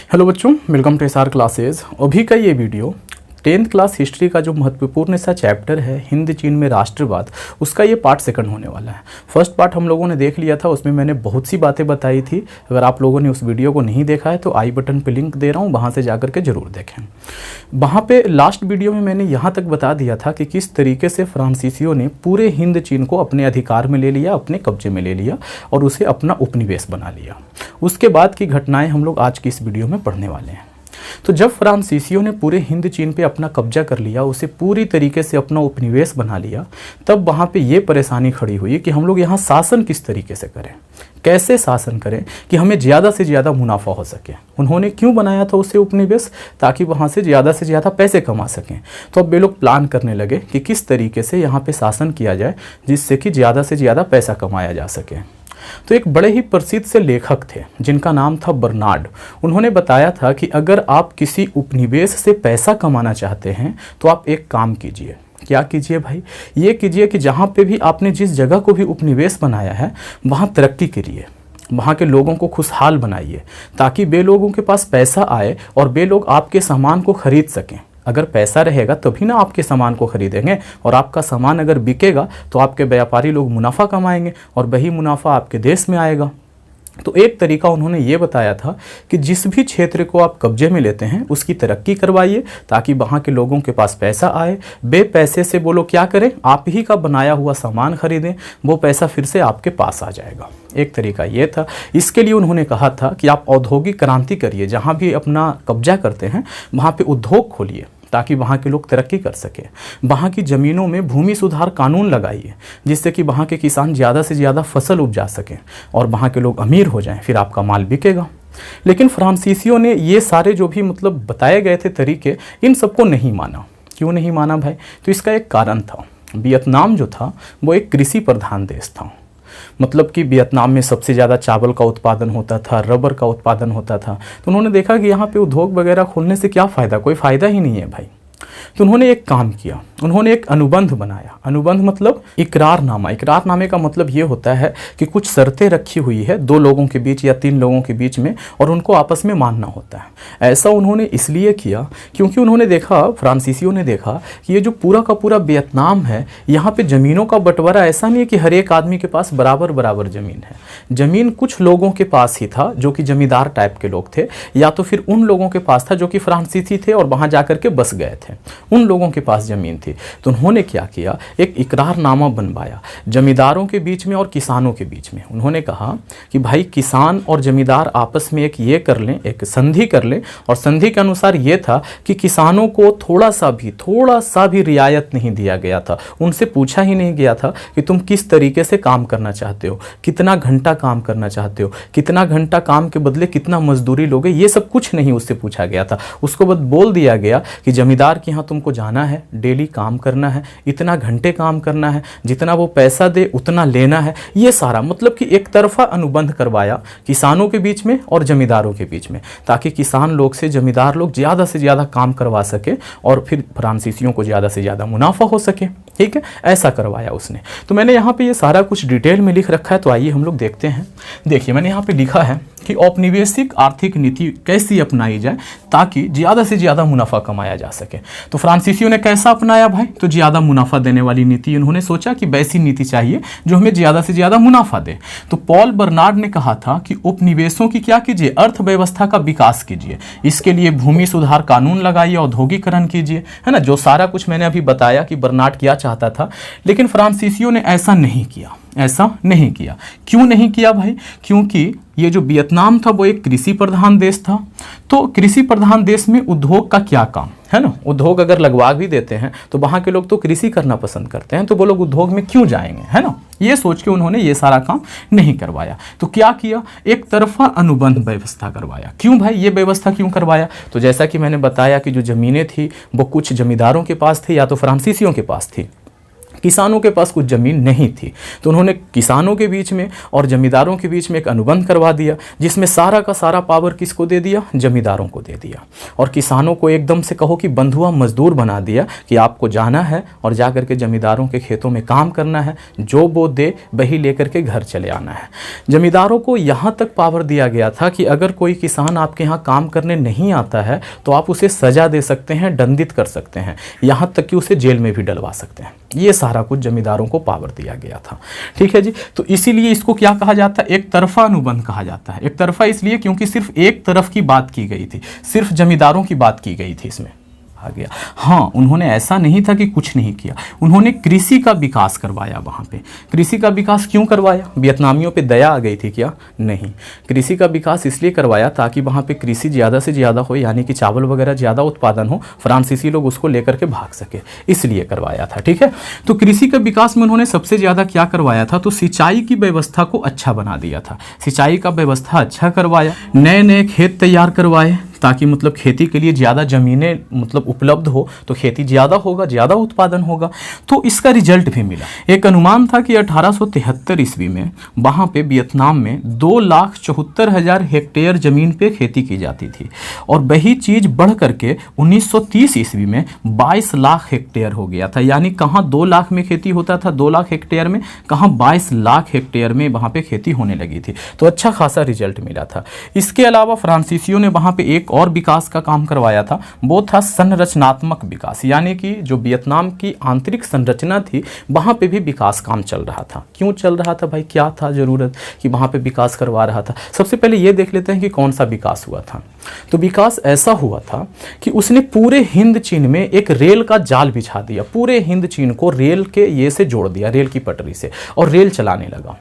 Hello बच्चों, welcome to SR classes. अभी का ये वीडियो 10th क्लास हिस्ट्री का जो महत्वपूर्ण सा चैप्टर है हिंद चीन में राष्ट्रवाद, उसका ये पार्ट सेकंड होने वाला है। फर्स्ट पार्ट हम लोगों ने देख लिया था, उसमें मैंने बहुत सी बातें बताई थी। अगर आप लोगों ने उस वीडियो को नहीं देखा है तो आई बटन पे लिंक दे रहा हूँ, वहाँ से जाकर के ज़रूर देखें। वहाँ पे लास्ट वीडियो में मैंने यहाँ तक बता दिया था कि किस तरीके से फ्रांसीसियों ने पूरे हिंद चीन को अपने अधिकार में ले लिया, अपने कब्जे में ले लिया और उसे अपना उपनिवेश बना लिया। उसके बाद की घटनाएँ हम लोग आज की इस वीडियो में पढ़ने वाले हैं। तो जब फ्रांसीसियों ने पूरे हिंद चीन पे अपना कब्जा कर लिया, उसे पूरी तरीके से अपना उपनिवेश बना लिया, तब वहाँ पे ये परेशानी खड़ी हुई कि हम लोग यहाँ शासन किस तरीके से करें, कैसे शासन करें कि हमें ज़्यादा से ज़्यादा मुनाफा हो सके। उन्होंने क्यों बनाया था उसे उपनिवेश? ताकि वहाँ से ज़्यादा पैसे कमा सकें। तो अब वे लोग प्लान करने लगे कि किस तरीके से यहाँ पे शासन किया जाए जिससे कि ज़्यादा से ज़्यादा पैसा कमाया जा सके। तो एक बड़े ही प्रसिद्ध से लेखक थे जिनका नाम था बर्नार्ड। उन्होंने बताया था कि अगर आप किसी उपनिवेश से पैसा कमाना चाहते हैं तो आप एक काम कीजिए। क्या कीजिए भाई? ये कीजिए कि जहाँ पे भी आपने जिस जगह को भी उपनिवेश बनाया है वहाँ तरक्की करिए, वहाँ के लोगों को खुशहाल बनाइए ताकि वे लोगों के पास पैसा आए और वे लोग आपके सामान को खरीद सकें। अगर पैसा रहेगा तभी ना आपके सामान को खरीदेंगे, और आपका सामान अगर बिकेगा तो आपके व्यापारी लोग मुनाफा कमाएंगे और वही मुनाफा आपके देश में आएगा। तो एक तरीका उन्होंने ये बताया था कि जिस भी क्षेत्र को आप कब्जे में लेते हैं उसकी तरक्की करवाइए ताकि वहाँ के लोगों के पास पैसा आए। बे पैसे से वो लोग क्या करें, आप ही का बनाया हुआ सामान खरीदें, वो पैसा फिर से आपके पास आ जाएगा। एक तरीका ये था। इसके लिए उन्होंने कहा था कि आप औद्योगिक क्रांति करिए, जहाँ भी अपना कब्जा करते हैं वहाँ पे उद्योग खोलिए ताकि वहाँ के लोग तरक्की कर सके। वहाँ की ज़मीनों में भूमि सुधार कानून लगाइए जिससे कि वहाँ के किसान ज़्यादा से ज़्यादा फसल उपजा सकें और वहाँ के लोग अमीर हो जाएं, फिर आपका माल बिकेगा। लेकिन फ्रांसीसियों ने ये सारे जो भी बताए गए थे तरीके, इन सबको नहीं माना। क्यों नहीं माना भाई? तो इसका एक कारण था। वियतनाम जो था वो एक कृषि प्रधान देश था। मतलब कि वियतनाम में सबसे ज़्यादा चावल का उत्पादन होता था, रबर का उत्पादन होता था। तो उन्होंने देखा कि यहाँ पे उद्योग वगैरह खोलने से क्या फ़ायदा, कोई फ़ायदा ही नहीं है भाई। तो उन्होंने एक काम किया, उन्होंने एक अनुबंध बनाया। अनुबंध मतलब इकरारनामा। इकरारनामे का मतलब ये होता है कि कुछ शर्तें रखी हुई है दो लोगों के बीच या तीन लोगों के बीच में, और उनको आपस में मानना होता है। ऐसा उन्होंने इसलिए किया क्योंकि उन्होंने देखा, फ्रांसीसियों ने देखा कि ये जो पूरा का पूरा वियतनाम है, यहाँ पे ज़मीनों का बंटवारा ऐसा नहीं है कि हर एक आदमी के पास बराबर बराबर ज़मीन है। ज़मीन कुछ लोगों के पास ही था जो कि जमींदार टाइप के लोग थे, या तो फिर उन लोगों के पास था जो कि फ्रांसीसी थे और वहाँ जा के बस गए थे, उन लोगों के पास ज़मीन थी। तो उन्होंने क्या किया, एक इकरारनामा बनवाया जमींदारों के बीच में और किसानों के बीच में। उन्होंने कहा कि भाई किसान और जमींदार आपस में एक ये कर लें, एक संधि कर लें, और संधि के अनुसार ये था कि किसानों को थोड़ा सा भी रियायत नहीं दिया गया था। उनसे पूछा ही नहीं गया था कि तुम किस तरीके से काम करना चाहते हो, कितना घंटा काम करना चाहते हो, कितना घंटा काम के बदले कितना मजदूरी लोगे, ये सब कुछ नहीं उससे पूछा गया था। उसको बस बोल दिया गया कि जमींदार के यहाँ तुमको जाना है, डेली काम करना है, इतना घंटे काम करना है, जितना वो पैसा दे उतना लेना है। ये सारा मतलब कि एक तरफा अनुबंध करवाया किसानों के बीच में और जमींदारों के बीच में, ताकि किसान लोग से जमींदार लोग ज़्यादा से ज़्यादा काम करवा सके और फिर फ्रांसीसियों को ज़्यादा से ज़्यादा मुनाफा हो सके। ठीक है, ऐसा करवाया उसने। तो मैंने यहाँ पे ये सारा कुछ डिटेल में लिख रखा है, तो आइए हम लोग देखते हैं। देखिए मैंने यहाँ पे लिखा है कि औपनिवेशिक आर्थिक नीति कैसी अपनाई जाए ताकि ज़्यादा से ज़्यादा मुनाफा कमाया जा सके। तो फ्रांसीसियों ने कैसा अपनाया भाई? तो ज़्यादा मुनाफा देने वाली नीति। उन्होंने सोचा कि वैसी नीति चाहिए जो हमें ज़्यादा से ज़्यादा मुनाफा दे। तो पॉल बर्नार्ड ने कहा था कि उपनिवेशों की क्या कीजिए, अर्थव्यवस्था का विकास कीजिए। इसके लिए भूमि सुधार कानून लगाइए, औद्योगिकरण कीजिए, है ना, जो सारा कुछ मैंने अभी बताया कि बर्नार्ड क्या चाहता था। लेकिन फ्रांसीसियों ने ऐसा नहीं किया। ऐसा नहीं किया। क्यों नहीं किया भाई? क्योंकि ये जो वियतनाम था वो एक कृषि प्रधान देश था। तो कृषि प्रधान देश में उद्योग का क्या काम है ना, उद्योग अगर लगवा भी देते हैं तो वहाँ के लोग तो कृषि करना पसंद करते हैं, तो वो लोग उद्योग में क्यों जाएंगे, है ना। ये सोच के उन्होंने ये सारा काम नहीं करवाया। तो क्या किया, एक तरफा अनुबंध व्यवस्था करवाया। क्यों भाई ये व्यवस्था क्यों करवाया? तो जैसा कि मैंने बताया कि जो ज़मीनें थी वो कुछ जमींदारों के पास थी या तो फ्रांसीसियों के पास थी, किसानों के पास कुछ ज़मीन नहीं थी, तो उन्होंने किसानों के बीच में और जमींदारों के बीच में एक अनुबंध करवा दिया, जिसमें सारा का सारा पावर किसको दे दिया, जमींदारों को दे दिया। और किसानों को एकदम से कहो कि बंधुआ मजदूर बना दिया कि आपको जाना है और जा करके जमींदारों के खेतों में काम करना है, जो वो दे वही लेकर के घर चले आना है। जमींदारों को यहाँ तक पावर दिया गया था कि अगर कोई किसान आपके यहाँ काम करने नहीं आता है तो आप उसे सजा दे सकते हैं, दंडित कर सकते हैं, यहाँ तक कि उसे जेल में भी डलवा सकते हैं। ये सारा कुछ जमींदारों को पावर दिया गया था। ठीक है जी। तो इसीलिए इसको क्या कहा जाता है, एक तरफा अनुबंध कहा जाता है। एक तरफा इसलिए क्योंकि सिर्फ एक तरफ की बात की गई थी, सिर्फ जमींदारों की बात की गई थी इसमें। आ गया। हाँ, उन्होंने ऐसा नहीं था कि कुछ नहीं किया, उन्होंने कृषि का विकास करवाया वहाँ पे। कृषि का विकास क्यों करवाया? वियतनामियों पे दया आ गई थी क्या? नहीं, कृषि का विकास इसलिए करवाया ताकि वहाँ पे कृषि ज़्यादा से ज़्यादा हो, यानी कि चावल वगैरह ज़्यादा उत्पादन हो, फ्रांसीसी लोग उसको लेकर के भाग सके, इसलिए करवाया था। ठीक है। तो कृषि के विकास में उन्होंने सबसे ज़्यादा क्या करवाया था, तो सिंचाई की व्यवस्था को अच्छा बना दिया था। सिंचाई का व्यवस्था अच्छा करवाया, नए नए खेत तैयार करवाए ताकि मतलब खेती के लिए ज़्यादा ज़मीनें मतलब उपलब्ध हो, तो खेती ज़्यादा होगा, ज़्यादा उत्पादन होगा। तो इसका रिजल्ट भी मिला। एक अनुमान था कि 1873 ईस्वी में वहाँ पे वियतनाम में 2,74,000 हेक्टेयर ज़मीन पे खेती की जाती थी, और वही चीज़ बढ़ करके 1930 ईस्वी में 22 लाख हेक्टेयर हो गया था। यानी कहाँ 2 लाख में खेती होता था, 2 लाख हेक्टेयर में, कहाँ 22 लाख हेक्टेयर में वहाँ पे खेती होने लगी थी। तो अच्छा खासा रिजल्ट मिला था। इसके अलावा फ्रांसीसियों ने वहाँ पे एक और विकास का काम करवाया था, वो था संरचनात्मक विकास, यानी कि जो वियतनाम की आंतरिक संरचना थी वहाँ पे भी विकास काम चल रहा था। क्यों चल रहा था भाई, क्या था ज़रूरत कि वहाँ पे विकास करवा रहा था? सबसे पहले ये देख लेते हैं कि कौन सा विकास हुआ था। तो विकास ऐसा हुआ था कि उसने पूरे हिंद चीन में एक रेल का जाल बिछा दिया, पूरे हिंद चीन को रेल के ये से जोड़ दिया, रेल की पटरी से, और रेल चलाने लगा।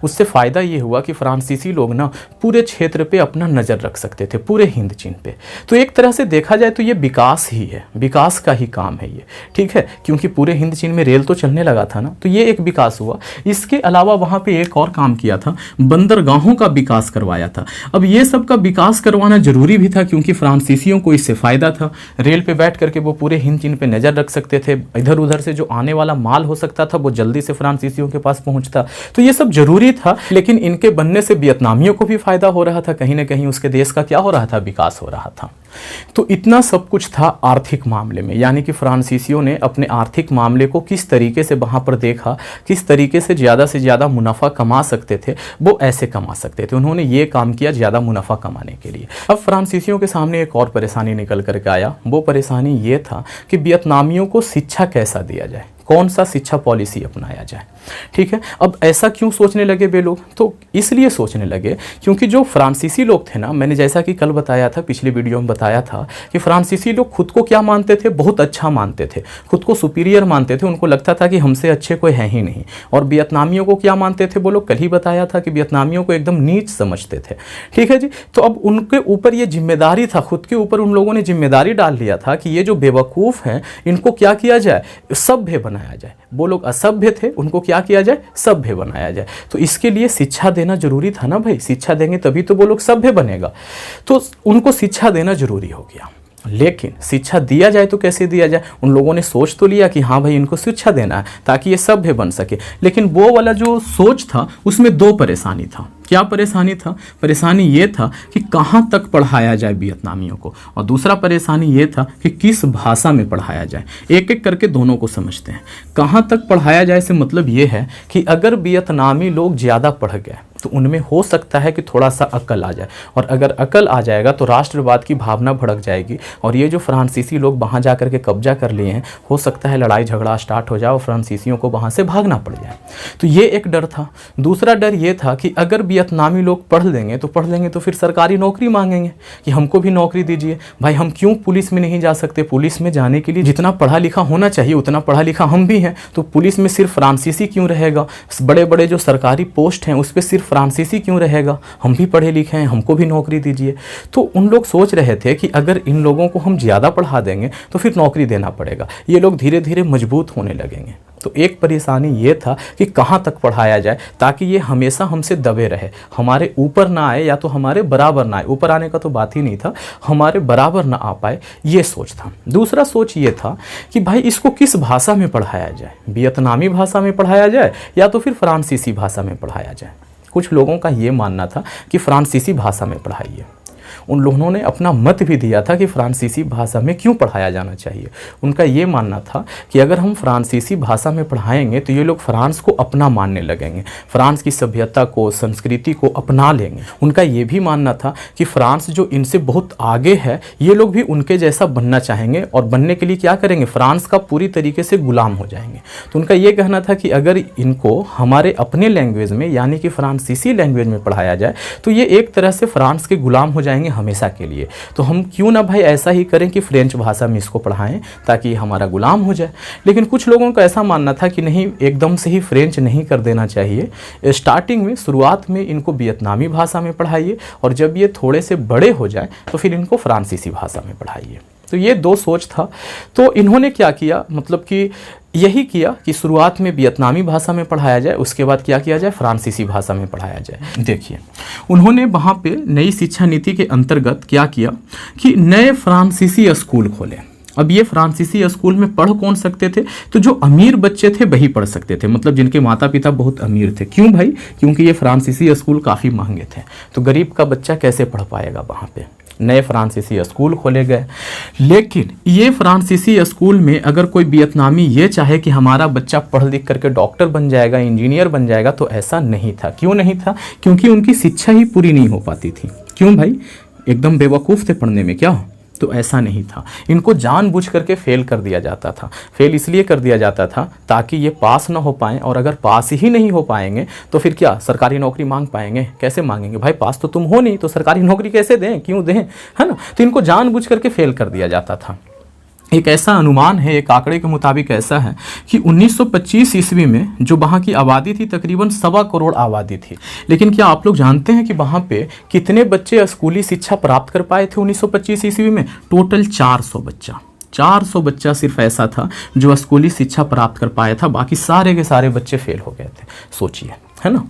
उससे फ़ायदा ये हुआ कि फ्रांसीसी लोग ना पूरे क्षेत्र पे अपना नज़र रख सकते थे, पूरे हिंद चीन पे। तो एक तरह से देखा जाए तो ये विकास ही है, विकास का ही काम है ये। ठीक है, क्योंकि पूरे हिंद चीन में रेल तो चलने लगा था ना, तो ये एक विकास हुआ। इसके अलावा वहाँ पे एक और काम किया था, बंदरगाहों का विकास करवाया था। अब ये सब का विकास करवाना जरूरी भी था क्योंकि फ्रांसीसियों को इससे फ़ायदा था। रेल पे बैठ करके वो पूरे हिंद चीन पे नज़र रख सकते थे, इधर उधर से जो आने वाला माल हो सकता था वो जल्दी से फ्रांसीसियों के पास पहुँचता। तो ये सब जरूरी था, लेकिन इनके बनने से वियतनामियों को भी फायदा हो रहा था, कहीं ना कहीं उसके देश का क्या हो रहा था, विकास हो रहा था। तो इतना सब कुछ था आर्थिक मामले में, यानी कि फ्रांसीसियों ने अपने आर्थिक मामले को किस तरीके से वहाँ पर देखा, किस तरीके से ज़्यादा मुनाफा कमा सकते थे, वो ऐसे कमा सकते थे। उन्होंने ये काम किया ज़्यादा मुनाफा कमाने के लिए। अब फ्रांसीसियों के सामने एक और परेशानी निकल करके आया। वो परेशानी ये था कि वियतनामियों को शिक्षा कैसा दिया जाए, कौन सा शिक्षा पॉलिसी अपनाया जाए। ठीक है, अब ऐसा क्यों सोचने लगे वे लोग? तो इसलिए सोचने लगे क्योंकि जो फ्रांसीसी लोग थे ना, मैंने जैसा कि कल बताया था, पिछले वीडियो में बताया था कि फ्रांसीसी लोग खुद को क्या मानते थे, बहुत अच्छा मानते थे, खुद को सुपीरियर मानते थे। उनको लगता था कि हमसे अच्छे कोई है ही नहीं। और वियतनामियों को क्या मानते थे वो लोग? कल ही बताया था कि वियतनामियों को एकदम नीच समझते थे। ठीक है जी। तो अब उनके ऊपर ये जिम्मेदारी था, खुद के ऊपर उन लोगों ने जिम्मेदारी डाल लिया था कि ये जो बेवकूफ़ हैं इनको क्या किया जाए, सभ्य बनाया जाए। वो लोग असभ्य थे, उनको क्या किया जाए, सभ्य बनाया जाए। तो इसके लिए शिक्षा देना जरूरी था ना भाई, शिक्षा देंगे तभी तो वो लोग सभ्य बनेगा। तो उनको शिक्षा देना जरूरी हो गया। लेकिन शिक्षा दिया जाए तो कैसे दिया जाए? उन लोगों ने सोच तो लिया कि हाँ भाई इनको शिक्षा देना है ताकि ये सभ्य बन सके, लेकिन वो वाला जो सोच था उसमें दो परेशानी था। क्या परेशानी था? परेशानी ये था कि कहाँ तक पढ़ाया जाए वियतनामियों को, और दूसरा परेशानी ये था कि किस भाषा में पढ़ाया जाए। एक एक करके दोनों को समझते हैं। कहाँ तक पढ़ाया जाए से मतलब ये है कि अगर वियतनामी लोग ज़्यादा पढ़ गए तो उनमें हो सकता है कि थोड़ा सा अकल आ जाए, और अगर अकल आ जाएगा तो राष्ट्रवाद की भावना भड़क जाएगी, और ये जो फ्रांसीसी लोग वहाँ जा कर के कब्जा कर लिए हैं, हो सकता है लड़ाई झगड़ा स्टार्ट हो जाए और फ्रांसीसियों को वहाँ से भागना पड़ जाए। तो ये एक डर था। दूसरा डर ये था कि अगर वियतनामी लोग पढ़ लेंगे तो फिर सरकारी नौकरी मांगेंगे कि हमको भी नौकरी दीजिए। भाई हम क्यों पुलिस में नहीं जा सकते? पुलिस में जाने के लिए जितना पढ़ा लिखा होना चाहिए उतना पढ़ा लिखा हम भी हैं, तो पुलिस में सिर्फ फ्रांसीसी क्यों रहेगा? बड़े बड़े जो सरकारी पोस्ट हैं उस पर सिर्फ फ्रांसीसी क्यों रहेगा? हम भी पढ़े लिखे हैं, हमको भी नौकरी दीजिए। तो उन लोग सोच रहे थे कि अगर इन लोगों को हम ज़्यादा पढ़ा देंगे तो फिर नौकरी देना पड़ेगा, ये लोग धीरे धीरे मजबूत होने लगेंगे। तो एक परेशानी ये था कि कहाँ तक पढ़ाया जाए ताकि ये हमेशा हमसे दबे रहे, हमारे ऊपर ना आए या तो हमारे बराबर ना आए, ऊपर आने का तो बात ही नहीं था, हमारे बराबर ना आ पाए, ये सोच था। दूसरा सोच ये था कि भाई इसको किस भाषा में पढ़ाया जाए, वियतनामी भाषा में पढ़ाया जाए या तो फिर फ्रांसीसी भाषा में पढ़ाया जाए। कुछ लोगों का ये मानना था कि फ्रांसीसी भाषा में पढ़ाइए। उन लोगों ने अपना मत भी दिया था कि फ्रांसीसी भाषा में क्यों पढ़ाया जाना चाहिए। उनका ये मानना था कि अगर हम फ्रांसीसी भाषा में पढ़ाएंगे तो ये लोग फ्रांस को अपना मानने लगेंगे, फ्रांस की सभ्यता को, संस्कृति को अपना लेंगे। उनका ये भी मानना था कि फ्रांस जो इनसे बहुत आगे है, ये लोग भी उनके जैसा बनना चाहेंगे और बनने के लिए क्या करेंगे, फ्रांस का पूरी तरीके से गुलाम हो जाएंगे। तो उनका ये कहना था कि अगर इनको हमारे अपने लैंग्वेज में यानी कि फ्रांसीसी लैंग्वेज में पढ़ाया जाए तो ये एक तरह से फ्रांस के गुलाम हो जाएंगे हमेशा के लिए। तो हम क्यों ना भाई ऐसा ही करें कि फ्रेंच भाषा में इसको पढ़ाएं ताकि ये हमारा गुलाम हो जाए। लेकिन कुछ लोगों का ऐसा मानना था कि नहीं, एकदम से ही फ्रेंच नहीं कर देना चाहिए, स्टार्टिंग में शुरुआत में इनको वियतनामी भाषा में पढ़ाइए और जब ये थोड़े से बड़े हो जाए तो फिर इनको फ्रांसीसी भाषा में पढ़ाइए। तो ये दो सोच था। तो इन्होंने क्या किया, मतलब कि यही किया कि शुरुआत में वियतनामी भाषा में पढ़ाया जाए, उसके बाद क्या किया जाए, फ्रांसीसी भाषा में पढ़ाया जाए। देखिए, उन्होंने वहाँ पे नई शिक्षा नीति के अंतर्गत क्या किया कि नए फ्रांसीसी स्कूल खोले। अब ये फ्रांसीसी स्कूल में पढ़ कौन सकते थे, तो जो अमीर बच्चे थे वही पढ़ सकते थे, मतलब जिनके माता पिता बहुत अमीर थे। क्यों भाई, क्योंकि ये फ्रांसीसी स्कूल काफ़ी महंगे थे, तो गरीब का बच्चा कैसे पढ़ पाएगा। वहाँ पे नए फ्रांसीसी स्कूल खोले गए। लेकिन ये फ्रांसीसी स्कूल में अगर कोई वियतनामी ये चाहे कि हमारा बच्चा पढ़ लिख करके डॉक्टर बन जाएगा, इंजीनियर बन जाएगा, तो ऐसा नहीं था। क्यों नहीं था, क्योंकि उनकी शिक्षा ही पूरी नहीं हो पाती थी। क्यों भाई, एकदम बेवकूफ़ थे पढ़ने में क्या। तो ऐसा नहीं था, इनको जानबूझ करके फेल कर दिया जाता था। फेल इसलिए कर दिया जाता था ताकि ये पास ना हो पाएं, और अगर पास ही नहीं हो पाएंगे तो फिर क्या सरकारी नौकरी मांग पाएंगे, कैसे मांगेंगे भाई, पास तो तुम हो नहीं तो सरकारी नौकरी कैसे दें, क्यों दें, है ना। तो इनको जानबूझ करके फेल कर दिया जाता था। एक ऐसा अनुमान है, एक आंकड़े के मुताबिक ऐसा है कि 1925 ईस्वी में जो वहाँ की आबादी थी तकरीबन 1.25 करोड़ आबादी थी। लेकिन क्या आप लोग जानते हैं कि वहाँ पे कितने बच्चे स्कूली शिक्षा प्राप्त कर पाए थे 1925 ईस्वी में? टोटल 400 बच्चा। 400 बच्चा सिर्फ ऐसा था जो स्कूली शिक्षा प्राप्त कर पाया था, बाकी सारे के सारे बच्चे फेल हो गए थे। सोचिए, है ना।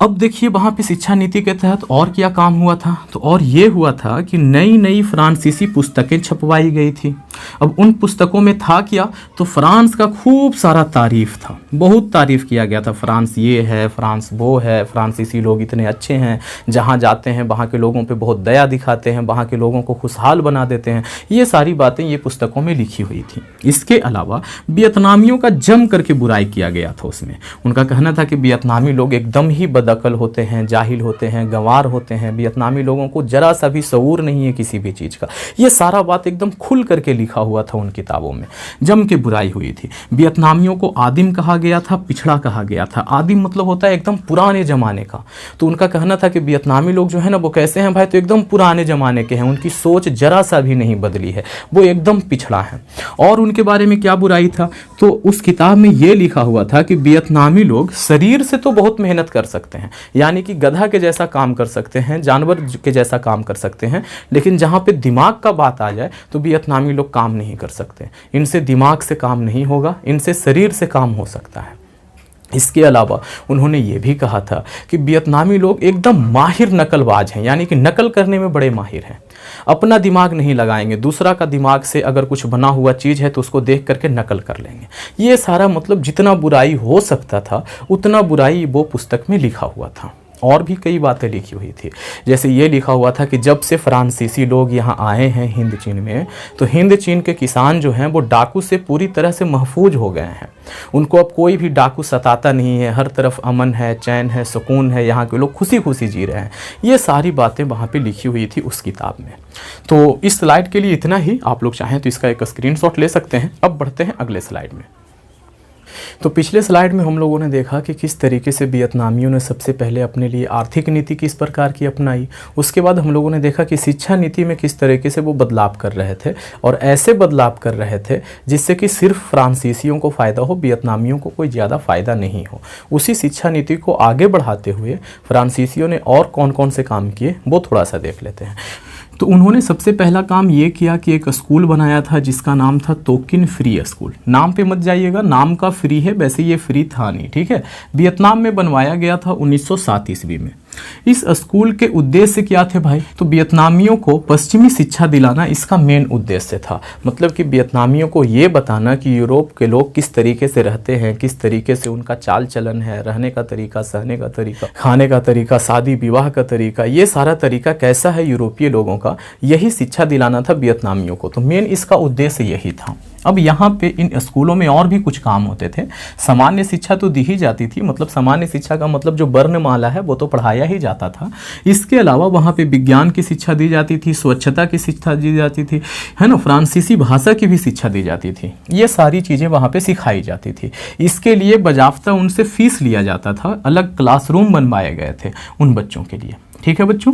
अब देखिए वहाँ पे शिक्षा नीति के तहत और क्या काम हुआ था, तो और ये हुआ था कि नई नई फ्रांसीसी पुस्तकें छपवाई गई थी। अब उन पुस्तकों में था क्या, तो फ्रांस का खूब सारा तारीफ था, बहुत तारीफ किया गया था। फ्रांस ये है, फ्रांस वो है, फ्रांसीसी लोग इतने अच्छे हैं, जहाँ जाते हैं वहाँ के लोगों पे बहुत दया दिखाते हैं, वहाँ के लोगों को खुशहाल बना देते हैं। ये सारी बातें ये पुस्तकों में लिखी हुई थी। इसके अलावा वियतनामियों का जम करके बुराई किया गया था उसमें। उनका कहना था कि वियतनामी लोग एकदम ही बदअकल होते हैं, जाहिल होते हैं, गंवार होते हैं, वियतनामी लोगों को जरा सा भी शऊर नहीं है किसी भी चीज़ का। ये सारा बात एकदम खुल करके लिखा हुआ था उन किताबों में। जम के बुराई हुई थी। वियतनामियों को आदिम कहा गया था, पिछड़ा कहा गया था। आदिम मतलब होता है एकदम पुराने ज़माने का। तो उनका कहना था कि वियतनामी लोग जो है ना वो कैसे हैं भाई, तो एकदम पुराने ज़माने के हैं, उनकी सोच जरा सा भी नहीं बदली है, वो एकदम पिछड़ा है। और उनके बारे में क्या बुराई था, तो उस किताब में ये लिखा हुआ था कि वियतनामी लोग शरीर से तो बहुत मेहनत कर सकते हैं, यानी कि गधा के जैसा काम कर सकते हैं, जानवर के जैसा काम कर सकते हैं, लेकिन जहाँ पे दिमाग का बात आ जाए तो वियतनामी लोग काम नहीं कर सकते। इनसे दिमाग से काम नहीं होगा, इनसे शरीर से काम हो सकता है। इसके अलावा उन्होंने ये भी कहा था कि वियतनामी लोग एकदम माहिर नकलबाज हैं, यानी कि नकल करने में बड़े माहिर हैं। अपना दिमाग नहीं लगाएंगे, दूसरा का दिमाग से अगर कुछ बना हुआ चीज़ है तो उसको देख करके नकल कर लेंगे। ये सारा मतलब जितना बुराई हो सकता था उतना बुराई वो पुस्तक में लिखा हुआ था। और भी कई बातें लिखी हुई थी, जैसे ये लिखा हुआ था कि जब से फ्रांसीसी लोग यहाँ आए हैं हिंद चीन में, तो हिंद चीन के किसान जो हैं वो डाकू से पूरी तरह से महफूज हो गए हैं। उनको अब कोई भी डाकू सताता नहीं है, हर तरफ अमन है, चैन है, सुकून है, यहाँ के लोग खुशी खुशी जी रहे हैं। ये सारी बातें वहाँ पे लिखी हुई थी उस किताब में। तो इस स्लाइड के लिए इतना ही, आप लोग चाहें तो इसका एक स्क्रीनशॉट ले सकते हैं। अब बढ़ते हैं अगले स्लाइड में। तो पिछले स्लाइड में हम लोगों ने देखा कि किस तरीके से वियतनामियों ने सबसे पहले अपने लिए आर्थिक नीति किस प्रकार की अपनाई। उसके बाद हम लोगों ने देखा कि शिक्षा नीति में किस तरीके से वो बदलाव कर रहे थे, और ऐसे बदलाव कर रहे थे जिससे कि सिर्फ फ्रांसीसियों को फ़ायदा हो, वियतनामियों को कोई ज़्यादा फ़ायदा नहीं हो। उसी शिक्षा नीति को आगे बढ़ाते हुए फ्रांसीसियों ने और कौन कौन से काम किए वो थोड़ा सा देख लेते हैं। तो उन्होंने सबसे पहला काम ये किया कि एक स्कूल बनाया था जिसका नाम था तोकिन फ्री स्कूल। नाम पे मत जाइएगा, नाम का फ्री है, वैसे ये फ्री था नहीं, ठीक है। वियतनाम में बनवाया गया था 1907 ईस्वी में। इस स्कूल के उद्देश्य क्या थे भाई? तो वियतनामियों को पश्चिमी शिक्षा दिलाना इसका मेन उद्देश्य था। मतलब कि वियतनामियों को ये बताना कि यूरोप के लोग किस तरीके से रहते हैं, किस तरीके से उनका चाल चलन है, रहने का तरीका, सहने का तरीका, खाने का तरीका, शादी विवाह का तरीका, ये सारा तरीका कैसा है यूरोपीय लोगों का, यही शिक्षा दिलाना था वियतनामियों को। तो मेन इसका उद्देश्य यही था। अब यहाँ पे इन स्कूलों में और भी कुछ काम होते थे। सामान्य शिक्षा तो दी ही जाती थी, मतलब सामान्य शिक्षा का मतलब जो वर्णमाला है वो तो पढ़ाया ही जाता था। इसके अलावा वहाँ पे विज्ञान की शिक्षा दी जाती थी, स्वच्छता की शिक्षा दी जाती थी, है ना, फ्रांसीसी भाषा की भी शिक्षा दी जाती थी। ये सारी चीज़ें वहाँ पे सिखाई जाती थी। इसके लिए बजाफ्ता उनसे फीस लिया जाता था, अलग क्लासरूम बनवाए गए थे उन बच्चों के लिए, ठीक है बच्चों।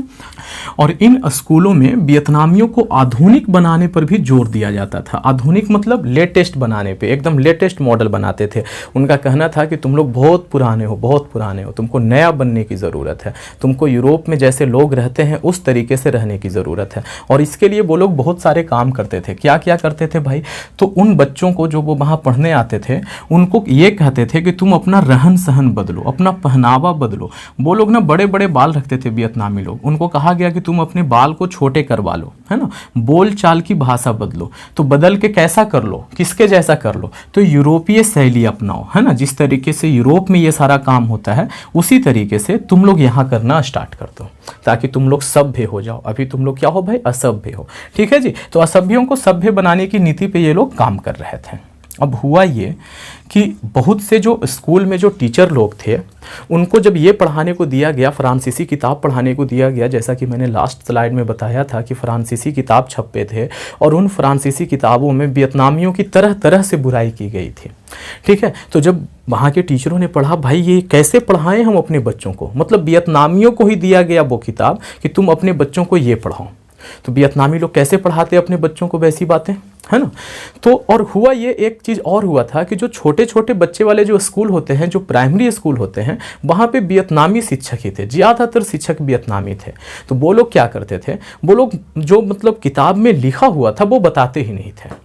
और इन स्कूलों में वियतनामियों को आधुनिक बनाने पर भी जोर दिया जाता था। आधुनिक मतलब लेटेस्ट बनाने पे, एकदम लेटेस्ट मॉडल बनाते थे। उनका कहना था कि तुम लोग बहुत पुराने हो, बहुत पुराने हो, तुमको नया बनने की ज़रूरत है, तुमको यूरोप में जैसे लोग रहते हैं उस तरीके से रहने की ज़रूरत है। और इसके लिए वो लोग बहुत सारे काम करते थे। क्या क्या करते थे भाई? तो उन बच्चों को जो वो वहाँ पढ़ने आते थे उनको ये कहते थे कि तुम अपना रहन सहन बदलो, अपना पहनावा बदलो। वो लोग ना बड़े बड़े बाल रखते थे वियतनामी लोग। उनको कहा गया कि तुम अपने बाल को छोटे करवा लो, है ना, बोल चाल की भाषा बदलो। तो बदल के कैसा कर लो, किसके जैसा कर लो? तो यूरोपीय शैली अपनाओ, है ना, जिस तरीके से यूरोप में ये सारा काम होता है उसी तरीके से तुम लोग यहाँ करना स्टार्ट कर दो, ताकि तुम लोग सभ्य हो जाओ। अभी तुम लोग क्या हो भाई? असभ्य हो, ठीक है जी। तो असभ्यों को सभ्य बनाने की नीति पे ये लोग काम कर रहे थे। अब हुआ ये कि बहुत से जो स्कूल में जो टीचर लोग थे उनको जब ये पढ़ाने को दिया गया, फ्रांसीसी किताब पढ़ाने को दिया गया, जैसा कि मैंने लास्ट स्लाइड में बताया था कि फ्रांसीसी किताब छपे थे और उन फ्रांसीसी किताबों में वियतनामियों की तरह तरह से बुराई की गई थी, ठीक है। तो जब वहाँ के टीचरों ने पढ़ा, भाई ये कैसे पढ़ाएं हम अपने बच्चों को, मतलब वियतनामियों को ही दिया गया वो किताब कि तुम अपने बच्चों को ये पढ़ाओ। तो वियतनामी लोग कैसे पढ़ाते अपने बच्चों को वैसी बातें, है ना। तो और हुआ ये, एक चीज़ और हुआ था कि जो छोटे छोटे बच्चे वाले जो स्कूल होते हैं, जो प्राइमरी स्कूल होते हैं, वहाँ पे वियतनामी शिक्षक ही थे, ज़्यादातर शिक्षक वियतनामी थे। तो वो लोग क्या करते थे, वो लोग जो मतलब किताब में लिखा हुआ था वो बताते ही नहीं थे।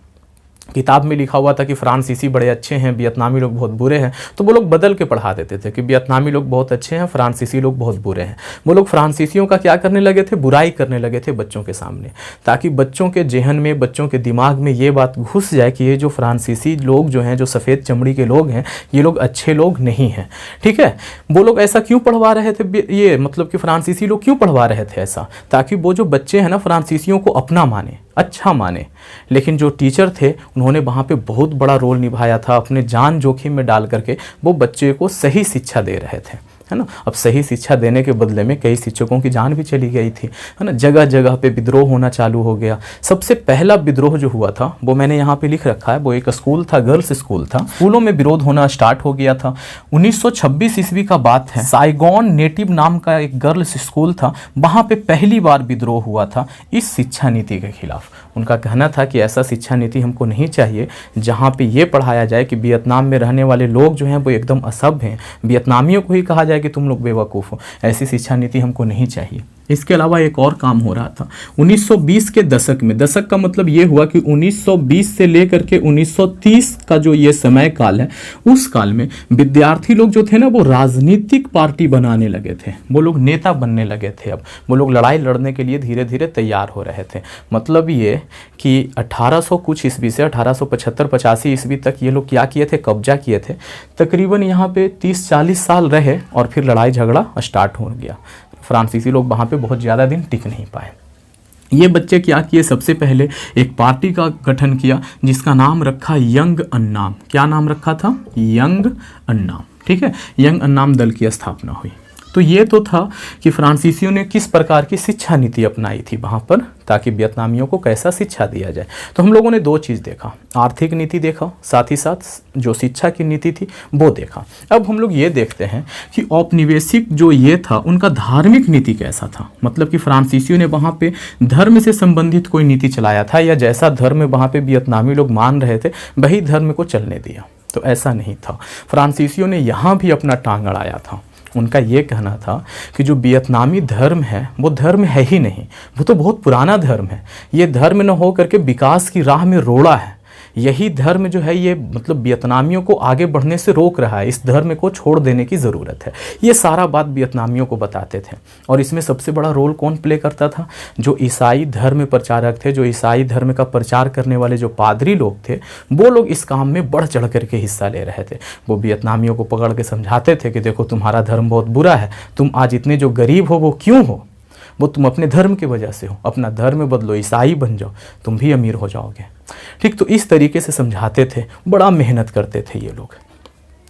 किताब में लिखा हुआ था कि फ्रांसीसी बड़े अच्छे हैं, वियतनामी लोग बहुत बुरे हैं, तो वो लोग बदल के पढ़ा देते थे कि वियतनामी लोग बहुत अच्छे हैं, फ्रांसीसी लोग बहुत बुरे हैं। वो लोग फ्रांसीसियों का क्या करने लगे थे? बुराई करने लगे थे बच्चों के सामने, ताकि बच्चों के जेहन में, बच्चों के दिमाग में ये बात घुस जाए कि ये जो फ्रांसीसी लोग जो हैं, जो सफ़ेद चमड़ी के लोग हैं, ये लोग अच्छे लोग नहीं हैं, ठीक है। वो लोग ऐसा क्यों पढ़वा रहे थे, ये मतलब कि फ्रांसीसी लोग क्यों पढ़वा रहे थे ऐसा? ताकि वो जो बच्चे हैं ना फ्रांसीसियों को अपना माने, अच्छा माने। लेकिन जो टीचर थे उन्होंने वहाँ पे बहुत बड़ा रोल निभाया था, अपने जान जोखिम में डाल करके वो बच्चे को सही शिक्षा दे रहे थे, है ना। अब सही शिक्षा देने के बदले में कई शिक्षकों की जान भी चली गई थी, है ना। जगह जगह पे विद्रोह होना चालू हो गया। सबसे पहला विद्रोह जो हुआ था वो मैंने यहाँ पे लिख रखा है, वो एक स्कूल था, गर्ल्स स्कूल था। स्कूलों में विरोध होना स्टार्ट हो गया था। 1926 ईस्वी का बात है, साइगॉन नेटिव नाम का एक गर्ल्स स्कूल था, वहाँ पे पहली बार विद्रोह हुआ था इस शिक्षा नीति के खिलाफ। उनका कहना था कि ऐसा शिक्षा नीति हमको नहीं चाहिए जहाँ पे ये पढ़ाया जाए कि वियतनाम में रहने वाले लोग जो हैं वो एकदम असभ्य हैं, वियतनामियों को ही कहा जाए कि तुम लोग बेवकूफ़ हो। ऐसी शिक्षा नीति हमको नहीं चाहिए। इसके अलावा एक और काम हो रहा था 1920 के दशक में। दशक का मतलब ये हुआ कि 1920 से लेकर के 1930 का जो ये समय काल है, उस काल में विद्यार्थी लोग जो थे ना वो राजनीतिक पार्टी बनाने लगे थे, वो लोग नेता बनने लगे थे। अब वो लोग लड़ाई लड़ने के लिए धीरे धीरे तैयार हो रहे थे। मतलब ये कि 1800 कुछ ईस्वी से 1875-85 ईस्वी तक ये लोग क्या किए थे, कब्जा किए थे। तकरीबन यहाँ पे 30-40 साल रहे और फिर लड़ाई झगड़ा स्टार्ट हो गया। फ्रांसीसी लोग वहाँ पे बहुत ज़्यादा दिन टिक नहीं पाए। ये बच्चे क्या किए, सबसे पहले एक पार्टी का गठन किया जिसका नाम रखा यंग अन्नाम। क्या नाम रखा था? यंग अन्नाम, ठीक है। यंग अन्नाम दल की स्थापना हुई। तो ये तो था कि फ्रांसीसियों ने किस प्रकार की शिक्षा नीति अपनाई थी वहाँ पर, ताकि वियतनामियों को कैसा शिक्षा दिया जाए। तो हम लोगों ने दो चीज़ देखा, आर्थिक नीति देखा, साथ ही साथ जो शिक्षा की नीति थी वो देखा। अब हम लोग ये देखते हैं कि औपनिवेशिक जो ये था उनका धार्मिक नीति कैसा था। मतलब कि फ्रांसीसियों ने वहाँ पे धर्म से संबंधित कोई नीति चलाया था, या जैसा धर्म वहाँ पे वियतनामी लोग मान रहे थे वही धर्म को चलने दिया? तो ऐसा नहीं था। फ्रांसीसियों ने यहाँ भी अपना टांग अड़ाया था। उनका ये कहना था कि जो वियतनामी धर्म है वो धर्म है ही नहीं, वो तो बहुत पुराना धर्म है। ये धर्म न हो करके विकास की राह में रोड़ा है। यही धर्म जो है ये मतलब वियतनामियों को आगे बढ़ने से रोक रहा है। इस धर्म को छोड़ देने की ज़रूरत है। ये सारा बात वियतनामियों को बताते थे। और इसमें सबसे बड़ा रोल कौन प्ले करता था? जो ईसाई धर्म प्रचारक थे, जो ईसाई धर्म का प्रचार करने वाले जो पादरी लोग थे, वो लोग इस काम में बढ़ चढ़ करके हिस्सा ले रहे थे। वो वियतनामियों को पकड़ के समझाते थे कि देखो तुम्हारा धर्म बहुत बुरा है, तुम आज इतने जो गरीब हो वो क्यों हो? वो तुम अपने धर्म की वजह से हो। अपना धर्म बदलो, ईसाई बन जाओ, तुम भी अमीर हो जाओगे। ठीक, तो इस तरीके से समझाते थे। बड़ा मेहनत करते थे ये लोग,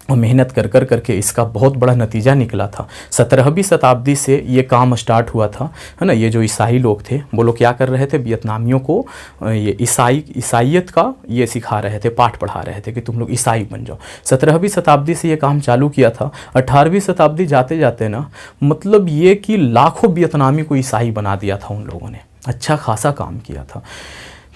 और मेहनत कर कर करके इसका बहुत बड़ा नतीजा निकला था। 17वीं शताब्दी से ये काम स्टार्ट हुआ था, है ना। ये जो ईसाई लोग थे वो लोग क्या कर रहे थे, वियतनामियों को ये ईसाइयत का ये सिखा रहे थे, पाठ पढ़ा रहे थे कि तुम लोग ईसाई बन जाओ। 17वीं शताब्दी से ये काम चालू किया था। 18वीं शताब्दी जाते जाते ना मतलब ये कि लाखों वियतनामी को ईसाई बना दिया था उन लोगों ने। अच्छा खासा काम किया था।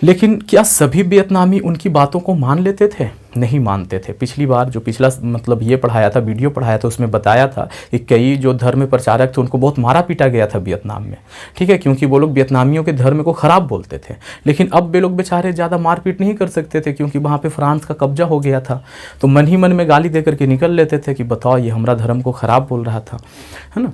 लेकिन क्या सभी वियतनामी उनकी बातों को मान लेते थे? नहीं मानते थे। पिछली बार जो पिछला मतलब ये पढ़ाया था, वीडियो पढ़ाया था, उसमें बताया था कि कई जो धर्म प्रचारक थे उनको बहुत मारा पीटा गया था वियतनाम में। ठीक है, क्योंकि वो लोग वियतनामियों के धर्म को ख़राब बोलते थे। लेकिन अब वे लोग बेचारे ज़्यादा मारपीट नहीं कर सकते थे क्योंकि वहाँ पर फ्रांस का कब्जा हो गया था। तो मन ही मन में गाली दे करके निकल लेते थे कि बताओ ये हमारा धर्म को ख़राब बोल रहा था, है ना।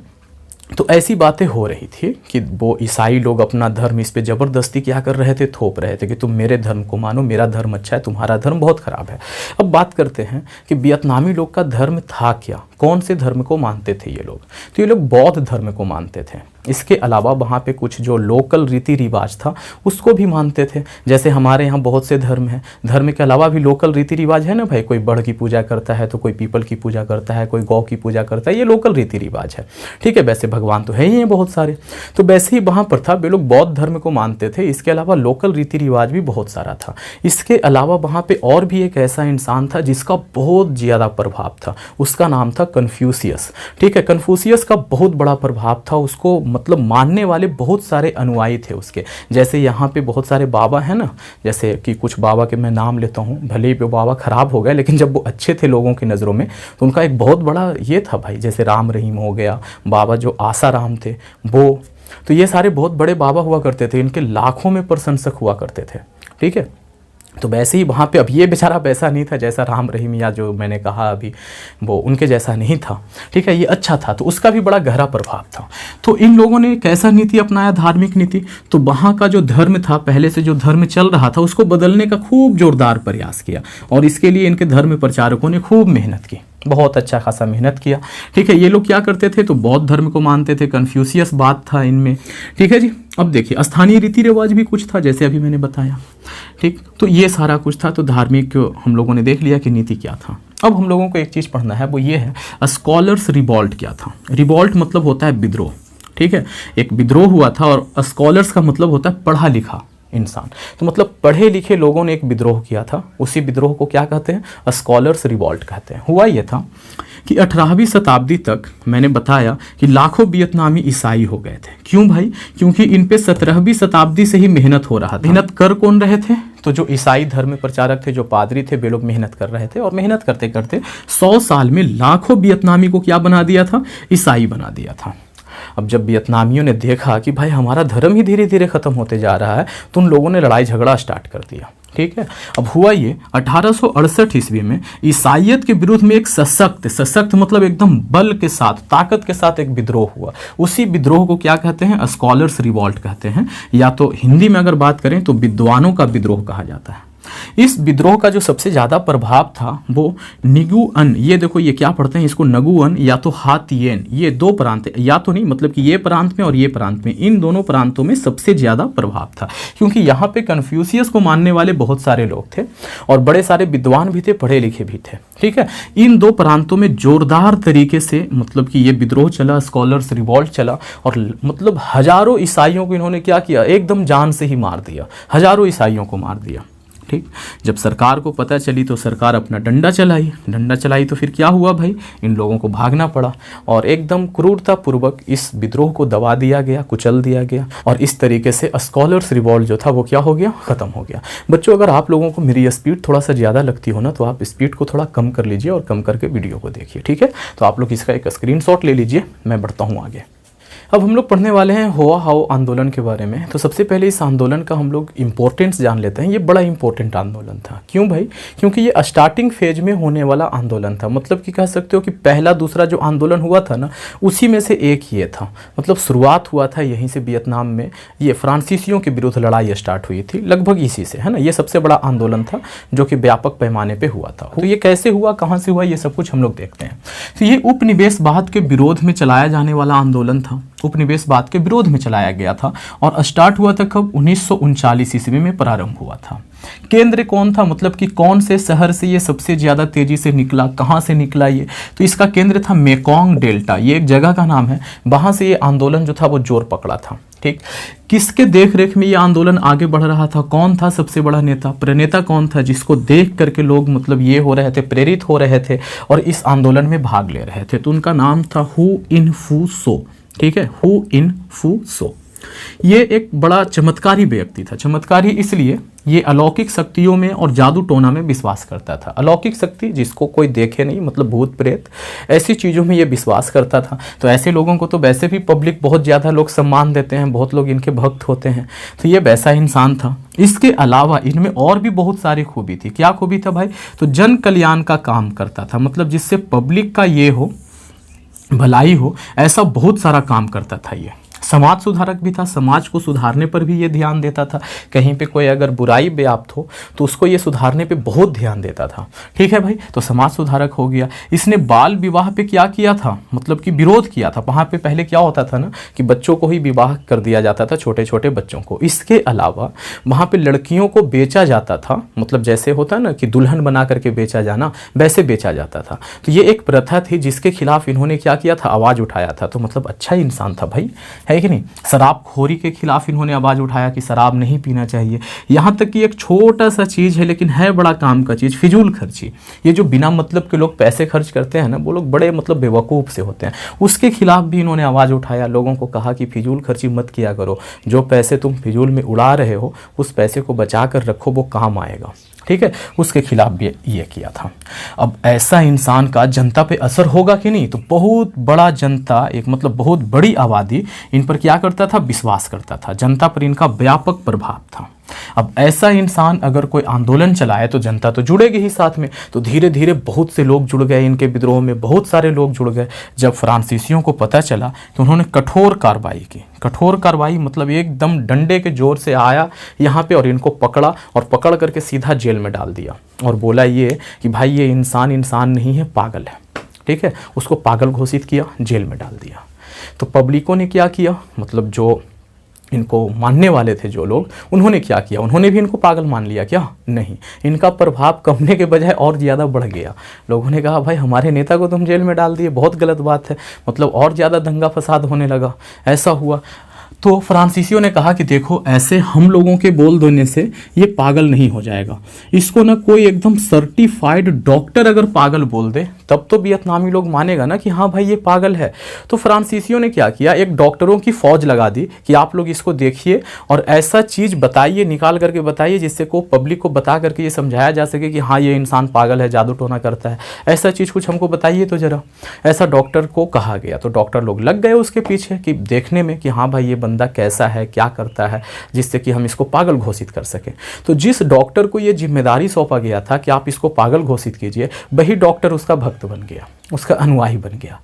तो ऐसी बातें हो रही थी कि वो ईसाई लोग अपना धर्म इस पे ज़बरदस्ती क्या कर रहे थे, थोप रहे थे कि तुम मेरे धर्म को मानो, मेरा धर्म अच्छा है, तुम्हारा धर्म बहुत ख़राब है। अब बात करते हैं कि वियतनामी लोग का धर्म था क्या, कौन से धर्म को मानते थे ये लोग? तो ये लोग बौद्ध धर्म को मानते थे। इसके अलावा वहाँ पे कुछ जो लोकल रीति रिवाज था उसको भी मानते थे। जैसे हमारे यहाँ बहुत से धर्म हैं, धर्म के अलावा भी लोकल रीति रिवाज है ना भाई। कोई बड़ की पूजा करता है तो कोई पीपल की पूजा करता है, कोई गौ की पूजा करता है, ये लोकल रीति रिवाज है। ठीक है, वैसे भगवान तो है ही हैं बहुत सारे। तो वैसे ही वहाँ पर था, वे लोग बौद्ध धर्म को मानते थे। इसके अलावा लोकल रीति रिवाज भी बहुत सारा था। इसके अलावा वहाँ पर और भी एक ऐसा इंसान था जिसका बहुत ज़्यादा प्रभाव था, उसका नाम था कन्फ्यूशियस। ठीक है, कन्फ्यूशियस का बहुत बड़ा प्रभाव था। उसको मतलब मानने वाले बहुत सारे अनुयायी थे उसके। जैसे यहाँ पे बहुत सारे बाबा हैं ना, जैसे कि कुछ बाबा के मैं नाम लेता हूँ, भले ही वो बाबा ख़राब हो गए लेकिन जब वो अच्छे थे लोगों की नज़रों में तो उनका एक बहुत बड़ा ये था भाई। जैसे राम रहीम हो गया, बाबा जो आसाराम थे वो, तो ये सारे बहुत बड़े बाबा हुआ करते थे। इनके लाखों में प्रशंसक हुआ करते थे। ठीक है, तो वैसे ही वहाँ पे अब ये बेचारा वैसा नहीं था जैसा राम रहीम या जो मैंने कहा अभी, वो उनके जैसा नहीं था। ठीक है, ये अच्छा था, तो उसका भी बड़ा गहरा प्रभाव था। तो इन लोगों ने कैसा नीति अपनाया, धार्मिक नीति? तो वहाँ का जो धर्म था, पहले से जो धर्म चल रहा था उसको बदलने का खूब जोरदार प्रयास किया। और इसके लिए इनके धर्म प्रचारकों ने खूब मेहनत की, बहुत अच्छा खासा मेहनत किया। ठीक है, ये लोग क्या करते थे, तो बौद्ध धर्म को मानते थे, कन्फ्यूशियस बात था इनमें। ठीक है जी, अब देखिए स्थानीय रीति रिवाज भी कुछ था जैसे अभी मैंने बताया। ठीक, तो ये सारा कुछ था। तो धार्मिक हम लोगों ने देख लिया कि नीति क्या था। अब हम लोगों को एक चीज़ पढ़ना है, वो ये है स्कॉलर्स रिवॉल्ट क्या था। रिवॉल्ट मतलब होता है विद्रोह। ठीक है, एक विद्रोह हुआ था, और स्कॉलर्स का मतलब होता है पढ़ा लिखा इंसान। तो मतलब पढ़े लिखे लोगों ने एक विद्रोह किया था। उसी विद्रोह को क्या कहते हैं, स्कॉलर्स रिवॉल्ट कहते हैं। हुआ ये था कि 18वीं शताब्दी तक मैंने बताया कि लाखों वियतनामी ईसाई हो गए थे। क्यों भाई? क्योंकि इन पे 17वीं शताब्दी से ही मेहनत हो रहा था। मेहनत कर कौन रहे थे? तो जो ईसाई धर्म प्रचारक थे, जो पादरी थे, वे लोग मेहनत कर रहे थे। और मेहनत करते करते 100 साल में लाखों वियतनामी को क्या बना दिया था, ईसाई बना दिया था। अब जब वियतनामियों ने देखा कि भाई हमारा धर्म ही धीरे धीरे ख़त्म होते जा रहा है, तो उन लोगों ने लड़ाई झगड़ा स्टार्ट कर दिया। ठीक है, अब हुआ ये 1868 ईस्वी में ईसाइयत के विरुद्ध में एक सशक्त मतलब एकदम बल के साथ, ताकत के साथ एक विद्रोह हुआ। उसी विद्रोह को क्या कहते हैं, स्कॉलर्स रिवॉल्ट कहते हैं, या तो हिंदी में अगर बात करें तो विद्वानों का विद्रोह कहा जाता है। इस विद्रोह का जो सबसे ज़्यादा प्रभाव था वो निगुअन, ये देखो ये क्या पढ़ते हैं इसको, नगुअन या तो हातियन, ये दो प्रांत, या तो नहीं मतलब कि ये प्रांत में और ये प्रांत में, इन दोनों प्रांतों में सबसे ज़्यादा प्रभाव था। क्योंकि यहाँ पे कन्फ्यूशियस को मानने वाले बहुत सारे लोग थे और बड़े सारे विद्वान भी थे, पढ़े लिखे भी थे। ठीक है, इन दो प्रांतों में जोरदार तरीके से मतलब कि ये विद्रोह चला, स्कॉलर्स रिवॉल्ट चला, और मतलब हजारों ईसाइयों को इन्होंने क्या किया, एकदम जान से ही मार दिया, हजारों ईसाइयों को मार दिया। ठीक, जब सरकार को पता चली तो सरकार अपना डंडा चलाई तो फिर क्या हुआ भाई, इन लोगों को भागना पड़ा और एकदम क्रूरतापूर्वक इस विद्रोह को दबा दिया गया, कुचल दिया गया और इस तरीके से स्कॉलर्स रिवॉल्ट जो था वो क्या हो गया, ख़त्म हो गया। बच्चों अगर आप लोगों को मेरी स्पीड थोड़ा सा ज़्यादा लगती हो ना तो आप स्पीड को थोड़ा कम कर लीजिए और कम करके वीडियो को देखिए, ठीक है। तो आप लोग इसका एक स्क्रीनशॉट ले लीजिए, मैं बढ़ता हूँ आगे। अब हम लोग पढ़ने वाले हैं हुआ हाओ आंदोलन के बारे में। तो सबसे पहले इस आंदोलन का हम लोग इम्पोर्टेंस जान लेते हैं। ये बड़ा इंपॉर्टेंट आंदोलन था। क्यों भाई? क्योंकि ये स्टार्टिंग फेज में होने वाला आंदोलन था। मतलब कि कह सकते हो कि पहला दूसरा जो आंदोलन हुआ था ना, उसी में से एक ये था। मतलब शुरुआत हुआ था यहीं से, वियतनाम में ये फ्रांसीसियों के विरुद्ध लड़ाई स्टार्ट हुई थी, लगभग इसी से, है ना। ये सबसे बड़ा आंदोलन था जो कि व्यापक पैमाने पर हुआ था। तो ये कैसे हुआ, कहाँ से हुआ, ये सब कुछ हम लोग देखते हैं। तो ये उपनिवेशवाद के विरोध में चलाया जाने वाला आंदोलन था, उपनिवेशवाद के विरोध में चलाया गया था और स्टार्ट हुआ था कब, 1939 ईस्वी में प्रारंभ हुआ था। केंद्र कौन था, मतलब कि कौन से शहर से ये सबसे ज़्यादा तेजी से निकला, कहाँ से निकला ये, तो इसका केंद्र था मेकोंग डेल्टा, ये एक जगह का नाम है। वहाँ से ये आंदोलन जो था वो जोर पकड़ा था, ठीक। किसके देखरेख में ये आंदोलन आगे बढ़ रहा था, कौन था सबसे बड़ा नेता, प्रणेता कौन था जिसको देख करके लोग मतलब ये हो रहे थे, प्रेरित हो रहे थे और इस आंदोलन में भाग ले रहे थे। तो उनका नाम था हु इन फू सो, ठीक है, हु इन फू सो। ये एक बड़ा चमत्कारी व्यक्ति था। चमत्कारी इसलिए, ये अलौकिक शक्तियों में और जादू टोना में विश्वास करता था। अलौकिक शक्ति जिसको कोई देखे नहीं, मतलब भूत प्रेत, ऐसी चीज़ों में ये विश्वास करता था। तो ऐसे लोगों को तो वैसे भी पब्लिक बहुत ज़्यादा लोग सम्मान देते हैं, बहुत लोग इनके भक्त होते हैं। तो ये वैसा इंसान था। इसके अलावा इनमें और भी बहुत सारी खूबी थी। क्या खूबी था भाई? तो जन कल्याण का काम करता था, मतलब जिससे पब्लिक का ये हो, भलाई हो, ऐसा बहुत सारा काम करता था। ये समाज सुधारक भी था, समाज को सुधारने पर भी ये ध्यान देता था। कहीं पे कोई अगर बुराई व्याप्त हो तो उसको ये सुधारने पे बहुत ध्यान देता था, ठीक है भाई। तो समाज सुधारक हो गया। इसने बाल विवाह पे क्या किया था, मतलब कि विरोध किया था। वहाँ पे पहले क्या होता था ना कि बच्चों को ही विवाह कर दिया जाता था, छोटे छोटे बच्चों को। इसके अलावा वहाँ पे लड़कियों को बेचा जाता था, मतलब जैसे होता है ना कि दुल्हन बना करके बेचा जाना, वैसे बेचा जाता था। तो ये एक प्रथा थी जिसके खिलाफ इन्होंने क्या किया था, आवाज़ उठाया था। तो मतलब अच्छा इंसान था भाई, है कि नहीं। शराबखोरी के खिलाफ इन्होंने आवाज़ उठाया कि शराब नहीं पीना चाहिए। यहाँ तक कि एक छोटा सा चीज़ है लेकिन है बड़ा काम का चीज़, फिजूल खर्ची। ये जो बिना मतलब के लोग पैसे खर्च करते हैं ना, वो लोग बड़े मतलब बेवकूफ़ से होते हैं। उसके खिलाफ भी इन्होंने आवाज़ उठाया, लोगों को कहा कि फिजूल खर्ची मत किया करो। जो पैसे तुम फिजूल में उड़ा रहे हो उस पैसे को बचा कर रखो, वो काम आएगा, ठीक है। उसके खिलाफ भी ये किया था। अब ऐसा इंसान का जनता पे असर होगा कि नहीं, तो बहुत बड़ा जनता, एक मतलब बहुत बड़ी आबादी इन पर क्या करता था, विश्वास करता था। जनता पर इनका व्यापक प्रभाव था। अब ऐसा इंसान अगर कोई आंदोलन चलाए तो जनता तो जुड़ेगी ही साथ में। तो धीरे धीरे बहुत से लोग जुड़ गए इनके विद्रोह में, बहुत सारे लोग जुड़ गए। जब फ्रांसीसियों को पता चला तो उन्होंने कठोर कार्रवाई की। कठोर कार्रवाई मतलब एकदम डंडे के जोर से आया यहाँ पे और इनको पकड़ा और पकड़ करके सीधा जेल में डाल दिया और बोला ये कि भाई ये इंसान नहीं है, पागल है, ठीक है। उसको पागल घोषित किया, जेल में डाल दिया। तो पब्लिकों ने क्या किया, मतलब जो इनको मानने वाले थे जो लोग, उन्होंने क्या किया, उन्होंने भी इनको पागल मान लिया क्या? नहीं, इनका प्रभाव कमने के बजाय और ज़्यादा बढ़ गया। लोगों ने कहा भाई हमारे नेता को तुम जेल में डाल दिए, बहुत गलत बात है। मतलब और ज़्यादा दंगा फसाद होने लगा, ऐसा हुआ। तो फ्रांसीसियों ने कहा कि देखो ऐसे हम लोगों के बोल देने से ये पागल नहीं हो जाएगा। इसको ना कोई एकदम सर्टिफाइड डॉक्टर अगर पागल बोल दे तब तो वियतनामी लोग मानेगा ना कि हाँ भाई ये पागल है। तो फ्रांसीसियों ने क्या किया, एक डॉक्टरों की फौज लगा दी कि आप लोग इसको देखिए और ऐसा चीज़ बताइए, निकाल करके बताइए जिससे को पब्लिक को बता करके ये समझाया जा सके कि हाँ ये इंसान पागल है, जादू टोना करता है। ऐसा चीज़ कुछ हमको बताइए तो ज़रा। ऐसा डॉक्टर को कहा गया। तो डॉक्टर लोग लग गए उसके पीछे कि देखने में कि हाँ भाई ये बंदा कैसा है, क्या करता है, जिससे कि हम इसको पागल घोषित कर सकें। तो जिस डॉक्टर को ये जिम्मेदारी सौंपा गया था कि आप इसको पागल घोषित कीजिए, वही डॉक्टर उसका भक्त बन गया, उसका अनुयायी बन गया।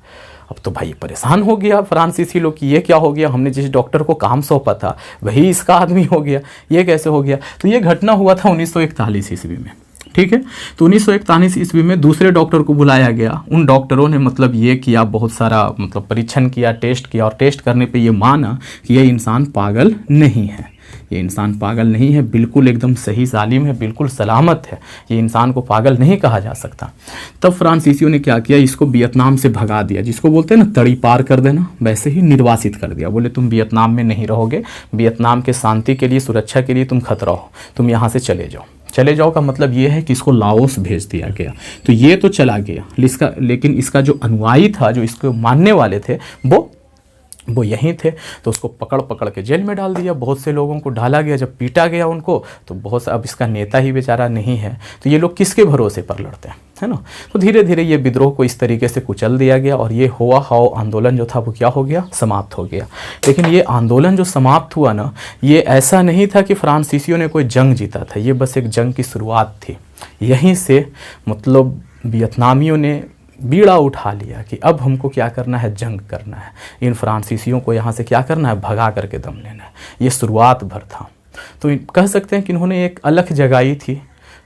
अब तो भाई परेशान हो गया फ्रांसीसी लोग कि ये क्या हो गया, हमने जिस डॉक्टर को काम सौंपा था वही इसका आदमी हो गया, ये कैसे हो गया। तो ये घटना हुआ था 1941 ईस्वी में, ठीक है। तो 1941 ईस्वी में दूसरे डॉक्टर को बुलाया गया। उन डॉक्टरों ने मतलब ये किया, बहुत सारा मतलब परीक्षण किया, टेस्ट किया और टेस्ट करने पे ये माना कि ये इंसान पागल नहीं है, ये इंसान पागल नहीं है, बिल्कुल एकदम सही सालिम है, बिल्कुल सलामत है, ये इंसान को पागल नहीं कहा जा सकता। तब फ्रांसीसियों ने क्या किया, इसको वियतनाम से भगा दिया, जिसको बोलते हैं ना तड़ी पार कर देना, वैसे ही निर्वासित कर दिया। बोले तुम वियतनाम में नहीं रहोगे, वियतनाम के शांति के लिए, सुरक्षा के लिए तुम खतरा हो, तुम यहाँ से चले जाओ, चले जाओ का मतलब ये है कि इसको लाओस भेज दिया गया। तो ये तो चला गया, लेकिन इसका जो अनुयायी था, जो इसको मानने वाले थे, वो यहीं थे। तो उसको पकड़ पकड़ के जेल में डाल दिया, बहुत से लोगों को डाला गया। जब पीटा गया उनको तो बहुत सा, अब इसका नेता ही बेचारा नहीं है, तो ये लोग किसके भरोसे पर लड़ते हैं, है ना। तो धीरे धीरे ये विद्रोह को इस तरीके से कुचल दिया गया और ये हुआ हाओ आंदोलन जो था वो क्या हो गया, समाप्त हो गया। लेकिन ये आंदोलन जो समाप्त हुआ ना, ये ऐसा नहीं था कि फ्रांसीसियों ने कोई जंग जीता था, ये बस एक जंग की शुरुआत थी। यहीं से मतलब वियतनामियों ने बीड़ा उठा लिया कि अब हमको क्या करना है, जंग करना है, इन फ्रांसीसियों को यहाँ से क्या करना है, भगा करके दम लेना है। ये शुरुआत भर था। तो कह सकते हैं कि इन्होंने एक अलख जगाई थी,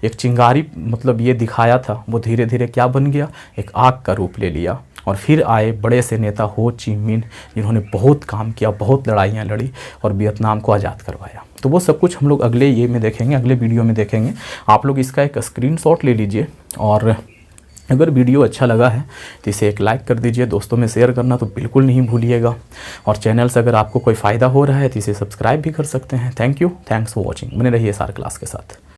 एक चिंगारी मतलब ये दिखाया था, वो धीरे धीरे क्या बन गया, एक आग का रूप ले लिया। और फिर आए बड़े से नेता हो ची मिन, जिन्होंने बहुत काम किया, बहुत लड़ाइयाँ लड़ी और वियतनाम को आज़ाद करवाया। तो वो सब कुछ हम लोग अगले ये में देखेंगे, अगले वीडियो में देखेंगे। आप लोग इसका एक स्क्रीनशॉट ले लीजिए और अगर वीडियो अच्छा लगा है तो इसे एक लाइक कर दीजिए, दोस्तों में शेयर करना तो बिल्कुल नहीं भूलिएगा। और चैनल से अगर आपको कोई फ़ायदा हो रहा है तो इसे सब्सक्राइब भी कर सकते हैं। Thank you, thanks for watching. बने रहिए SR क्लास के साथ।